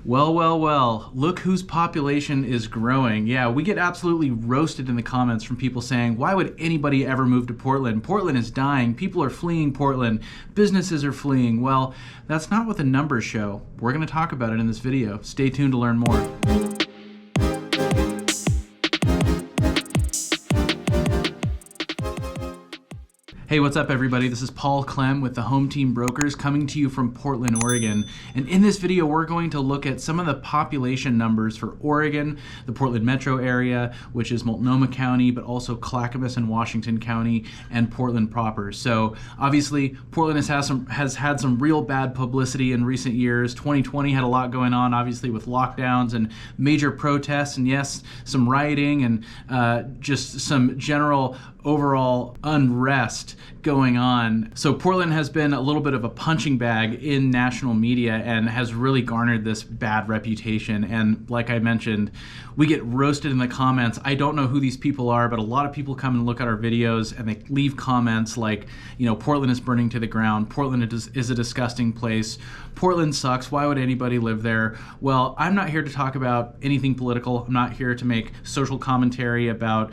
Well, well, well, look whose population is growing. Yeah, we get absolutely roasted in the comments from people saying, why would anybody ever move to Portland? Portland is dying. People are fleeing Portland. Businesses are fleeing. Well, that's not what the numbers show. We're going to talk about it in this video. Stay tuned to learn more. Hey, what's up everybody? This is Paul Clem with the Home Team Brokers coming to you from Portland, Oregon. And in this video, we're going to look at some of the population numbers for Oregon, the Portland metro area, which is Multnomah County, but also Clackamas and Washington County, and Portland proper. So obviously, Portland has had some real bad publicity in recent years. 2020 had a lot going on, obviously, with lockdowns and major protests, and yes, some rioting and just some general overall unrest going on. So Portland has been a little bit of a punching bag in national media and has really garnered this bad reputation. And like I mentioned, we get roasted in the comments. I don't know who these people are, but a lot of people come and look at our videos and they leave comments like, you know, Portland is burning to the ground. Portland is a disgusting place. Portland sucks. Why would anybody live there? Well, I'm not here to talk about anything political. I'm not here to make social commentary about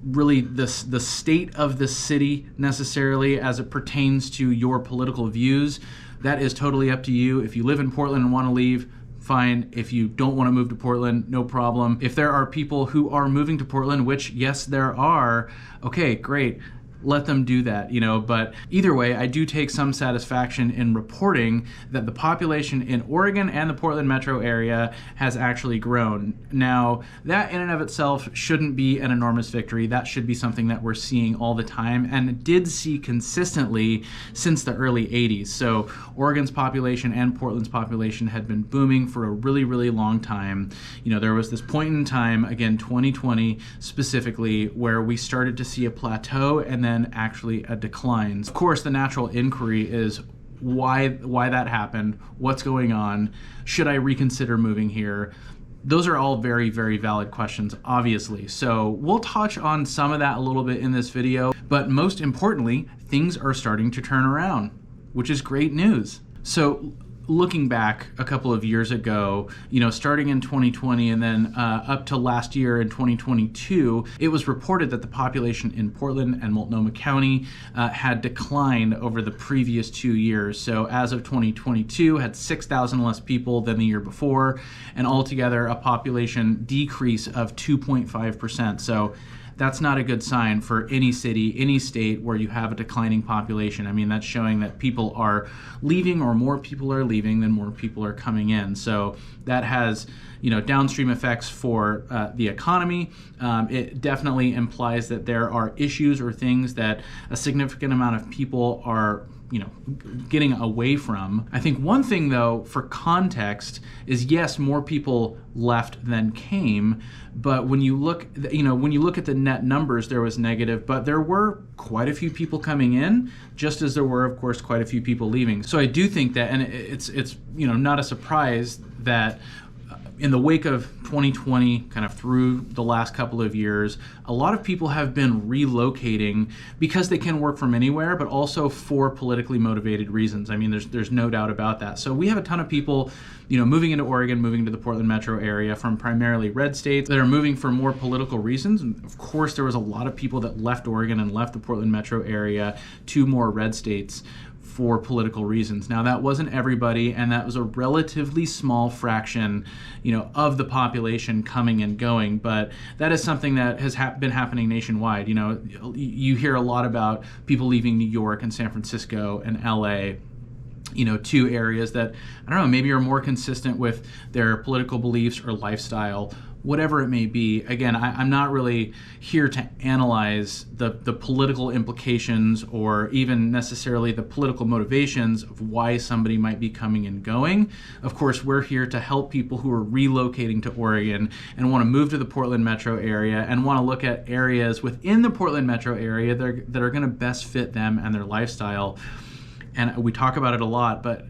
really the state of the city necessarily as it pertains to your political views. That is totally up to you. If you live in Portland and want to leave, fine. If you don't want to move to Portland, no problem. If there are people who are moving to Portland, which yes, there are, okay, great. Let them do that, you know, but either way, I do take some satisfaction in reporting that the population in Oregon and the Portland metro area has actually grown. Now, that in and of itself shouldn't be an enormous victory. That should be something that we're seeing all the time and did see consistently since the early 80s. So Oregon's population and Portland's population had been booming for a really, really long time. You know, there was this point in time, again, 2020 specifically, where we started to see a plateau and then actually a decline. Of course, the natural inquiry is why that happened, what's going on, should I reconsider moving here? Those are all very, very valid questions, obviously. So we'll touch on some of that a little bit in this video, but most importantly, things are starting to turn around, which is great news. So looking back a couple of years ago, you know, starting in 2020 and then up to last year in 2022, it was reported that the population in Portland and Multnomah County had declined over the previous 2 years. So as of 2022, had 6,000 less people than the year before, and altogether a population decrease of 2.5%. So that's not a good sign for any city, any state where you have a declining population. I mean, that's showing that people are leaving, or more people are leaving than more people are coming in. So that has, you know, downstream effects for the economy. It definitely implies that there are issues or things that a significant amount of people are, you know, getting away from. I think one thing though, for context, is yes, more people left than came, but when you look, you know, when you look at the net numbers, there was negative, but there were quite a few people coming in, just as there were, of course, quite a few people leaving. So I do think that, and it's you know, not a surprise that in the wake of 2020, kind of through the last couple of years, a lot of people have been relocating because they can work from anywhere, but also for politically motivated reasons. I mean, there's no doubt about that. So we have a ton of people, you know, moving into Oregon, moving to the Portland metro area from primarily red states that are moving for more political reasons. And of course, there was a lot of people that left Oregon and left the Portland metro area to more red states for political reasons. Now, that wasn't everybody, and that was a relatively small fraction, you know, of the population coming and going, but that is something that has been happening nationwide. You know, you hear a lot about people leaving New York and San Francisco and LA, you know, two areas that, I don't know, maybe are more consistent with their political beliefs or lifestyle, whatever it may be. Again, I'm not really here to analyze the political implications or even necessarily the political motivations of why somebody might be coming and going. Of course, we're here to help people who are relocating to Oregon and want to move to the Portland metro area and want to look at areas within the Portland metro area that are going to best fit them and their lifestyle. And we talk about it a lot, but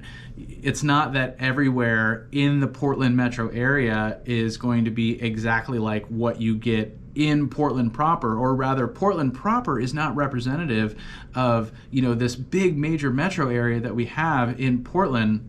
it's not that everywhere in the Portland metro area is going to be exactly like what you get in Portland proper, or rather Portland proper is not representative of, you know, this big major metro area that we have in Portland.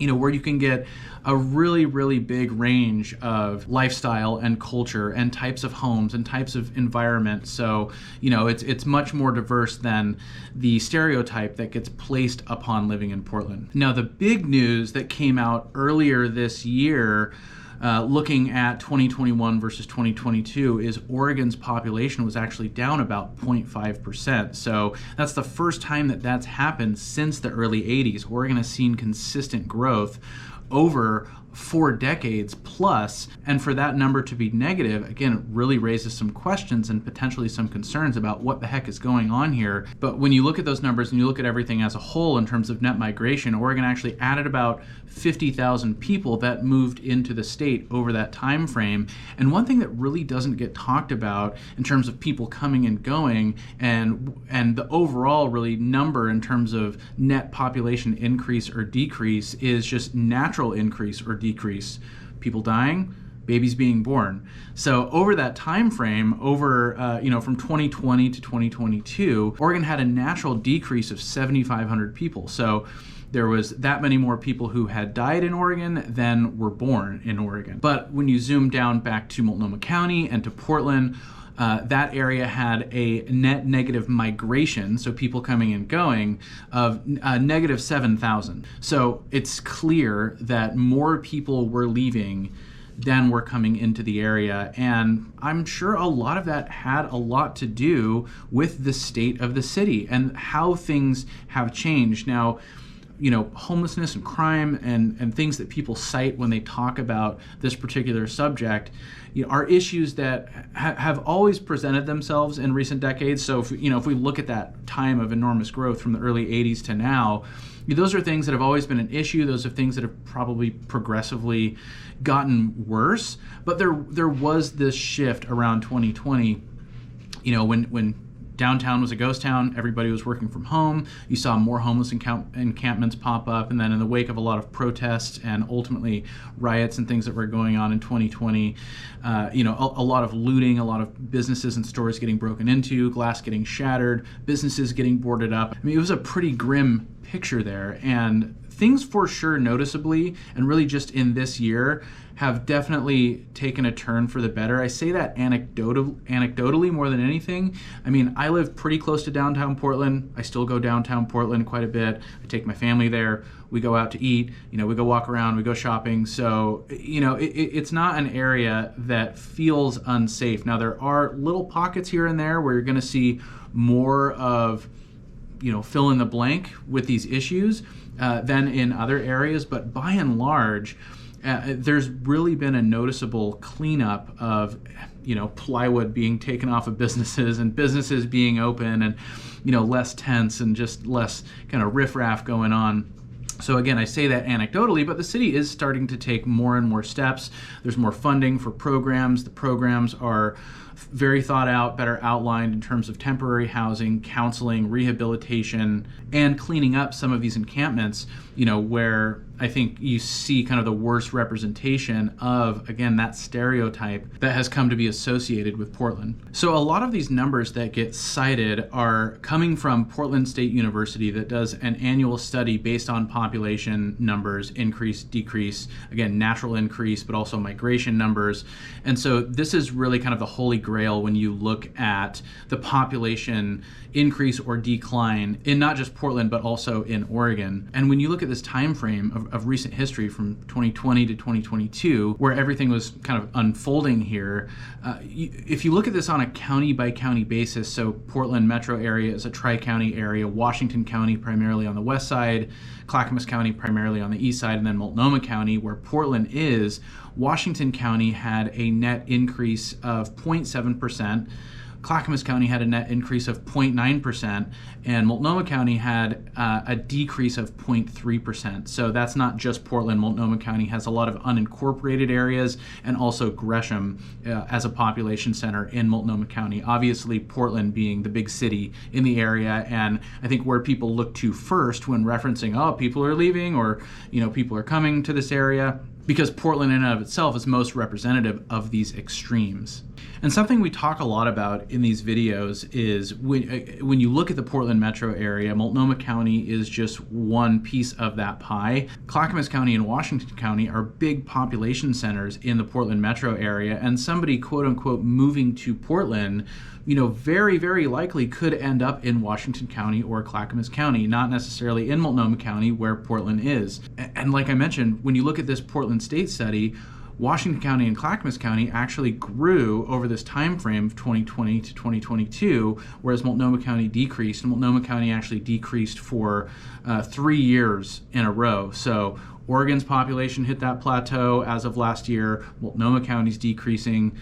where you can get a really, really big range of lifestyle and culture and types of homes and types of environment. So, it's much more diverse than the stereotype that gets placed upon living in Portland. Now, the big news that came out earlier this year, looking at 2021 versus 2022, is Oregon's population was actually down about 0.5%. So that's the first time that that's happened since the early 80s. Oregon has seen consistent growth over 4 decades plus, and for that number to be negative, again, it really raises some questions and potentially some concerns about what the heck is going on here. But when you look at those numbers and you look at everything as a whole in terms of net migration, Oregon actually added about 50,000 people that moved into the state over that time frame. And one thing that really doesn't get talked about in terms of people coming and going and the overall really number in terms of net population increase or decrease is just natural increase or decrease. People dying, babies being born. So over that time frame, from 2020 to 2022, Oregon had a natural decrease of 7,500 people. So there was that many more people who had died in Oregon than were born in Oregon. But when you zoom down back to Multnomah County and to Portland, that area had a net negative migration, so people coming and going, of negative 7,000. So it's clear that more people were leaving than were coming into the area. And I'm sure a lot of that had a lot to do with the state of the city and how things have changed. Now, homelessness and crime and things that people cite when they talk about this particular subject, are issues that have always presented themselves in recent decades. So if we look at that time of enormous growth from the early 80s to now, those are things that have always been an issue. Those are things that have probably progressively gotten worse. But there was this shift around 2020, when downtown was a ghost town, everybody was working from home. You saw more homeless encampments pop up, and then in the wake of a lot of protests and ultimately riots and things that were going on in 2020, a lot of looting, a lot of businesses and stores getting broken into, glass getting shattered, businesses getting boarded up. It was a pretty grim picture there, and things for sure noticeably, and really just in this year, have definitely taken a turn for the better. I say that anecdotally more than anything. I live pretty close to downtown Portland. I still go downtown Portland quite a bit. I take my family there. We go out to eat. We go walk around. We go shopping. So, it's not an area that feels unsafe. Now, there are little pockets here and there where you're going to see more of, fill in the blank with these issues than in other areas. But by and large, there's really been a noticeable cleanup of, plywood being taken off of businesses and businesses being open and, less tents and just less kind of riffraff going on. So again, I say that anecdotally, but the city is starting to take more and more steps. There's more funding for programs. The programs are very thought out, better outlined in terms of temporary housing, counseling, rehabilitation, and cleaning up some of these encampments, where I think you see kind of the worst representation of, again, that stereotype that has come to be associated with Portland. So a lot of these numbers that get cited are coming from Portland State University that does an annual study based on population numbers, increase, decrease, again, natural increase, but also migration numbers. And so this is really kind of the holy grail when you look at the population increase or decline in not just Portland, but also in Oregon. And when you look at this time frame of recent history from 2020 to 2022, where everything was kind of unfolding here, if you look at this on a county by county basis, so Portland metro area is a tri-county area, Washington County primarily on the west side, Clackamas County primarily on the east side, and then Multnomah County, where Portland is, Washington County had a net increase of 0.7%. Clackamas County had a net increase of 0.9%, and Multnomah County had a decrease of 0.3%. So that's not just Portland. Multnomah County has a lot of unincorporated areas, and also Gresham as a population center in Multnomah County. Obviously, Portland being the big city in the area, and I think where people look to first when referencing, oh, people are leaving or people are coming to this area, because Portland in and of itself is most representative of these extremes. And something we talk a lot about in these videos is when you look at the Portland metro area, Multnomah County is just one piece of that pie. Clackamas County and Washington County are big population centers in the Portland metro area, and somebody quote unquote moving to Portland, very, very likely could end up in Washington County or Clackamas County, not necessarily in Multnomah County where Portland is. And like I mentioned, when you look at this Portland state study, Washington County and Clackamas County actually grew over this time frame of 2020 to 2022, whereas Multnomah County decreased. And Multnomah County actually decreased for 3 years in a row. So Oregon's population hit that plateau as of last year. Multnomah County's decreasing.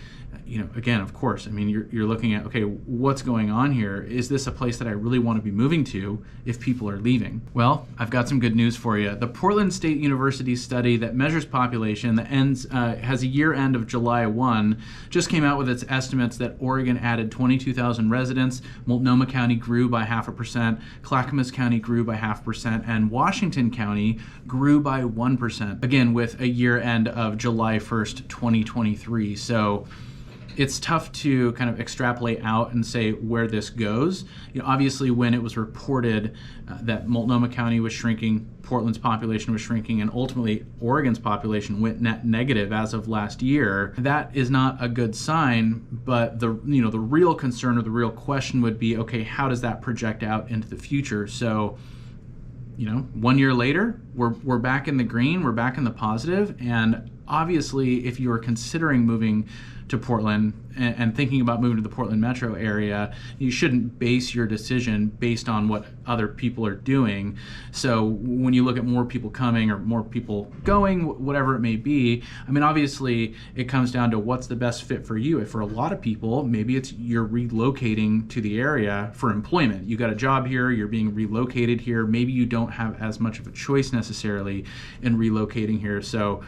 Again, of course, you're looking at, okay, what's going on here? Is this a place that I really want to be moving to if people are leaving? Well, I've got some good news for you. The Portland State University study that measures population that has a year end of July 1 just came out with its estimates that Oregon added 22,000 residents, Multnomah County grew by 0.5%, Clackamas County grew by 0.5%, and Washington County grew by 1%, again, with a year end of July 1st, 2023. So it's tough to kind of extrapolate out and say where this goes. Obviously, when it was reported that Multnomah County was shrinking, Portland's population was shrinking, and ultimately Oregon's population went net negative as of last year, that is not a good sign. But the real concern or the real question would be, okay, how does that project out into the future? So 1 year later, we're back in the green, we're back in the positive, and obviously, if you are considering moving to Portland and thinking about moving to the Portland metro area, you shouldn't base your decision based on what other people are doing. So when you look at more people coming or more people going, whatever it may be, obviously it comes down to what's the best fit for you. If for a lot of people, maybe it's you're relocating to the area for employment. You got a job here, you're being relocated here. Maybe you don't have as much of a choice necessarily in relocating here. So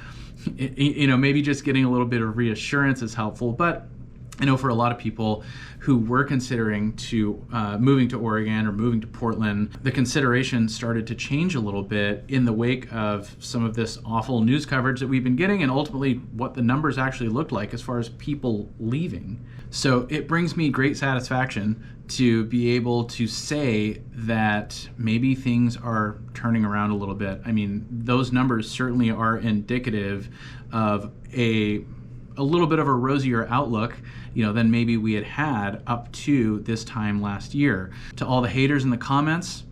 maybe just getting a little bit of reassurance is helpful. But I know for a lot of people who were considering moving to Oregon or moving to Portland, the consideration started to change a little bit in the wake of some of this awful news coverage that we've been getting, and ultimately what the numbers actually looked like as far as people leaving. So it brings me great satisfaction to be able to say that maybe things are turning around a little bit. Those numbers certainly are indicative of a little bit of a rosier outlook, than maybe we had up to this time last year. To all the haters in the comments,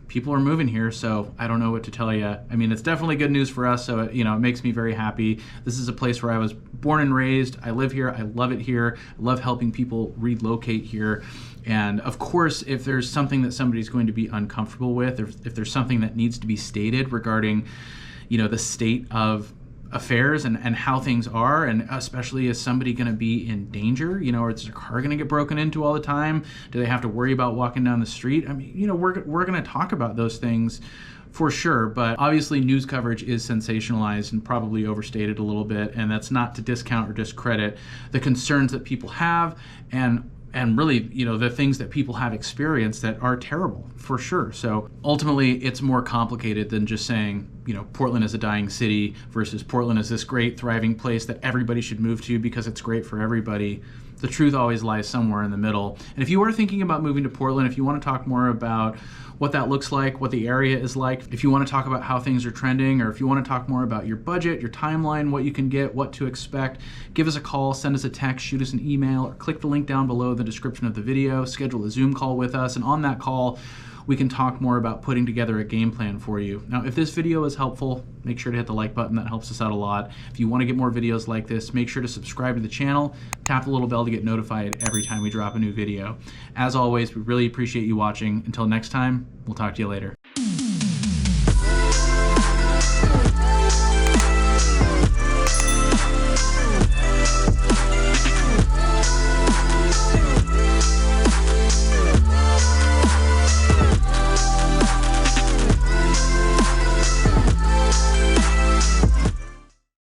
people are moving here, so I don't know what to tell you. It's definitely good news for us, so it makes me very happy. This is a place where I was born and raised. I live here. I love it here. I love helping people relocate here. And of course, if there's something that somebody's going to be uncomfortable with, if there's something that needs to be stated regarding, the state of affairs and how things are, and especially is somebody going to be in danger, or is their car going to get broken into all the time? Do they have to worry about walking down the street? We're going to talk about those things for sure, but obviously news coverage is sensationalized and probably overstated a little bit, and that's not to discount or discredit the concerns that people have and really, the things that people have experienced that are terrible, for sure. So ultimately, it's more complicated than just saying, Portland is a dying city versus Portland is this great, thriving place that everybody should move to because it's great for everybody. The truth always lies somewhere in the middle. And if you are thinking about moving to Portland, if you want to talk more about what that looks like, what the area is like, if you want to talk about how things are trending, or if you want to talk more about your budget, your timeline, what you can get, what to expect, give us a call, send us a text, shoot us an email, or click the link down below in the description of the video, schedule a Zoom call with us, and on that call, we can talk more about putting together a game plan for you. Now, if this video is helpful, make sure to hit the like button. That helps us out a lot. If you want to get more videos like this, make sure to subscribe to the channel, tap the little bell to get notified every time we drop a new video. As always, we really appreciate you watching. Until next time, we'll talk to you later.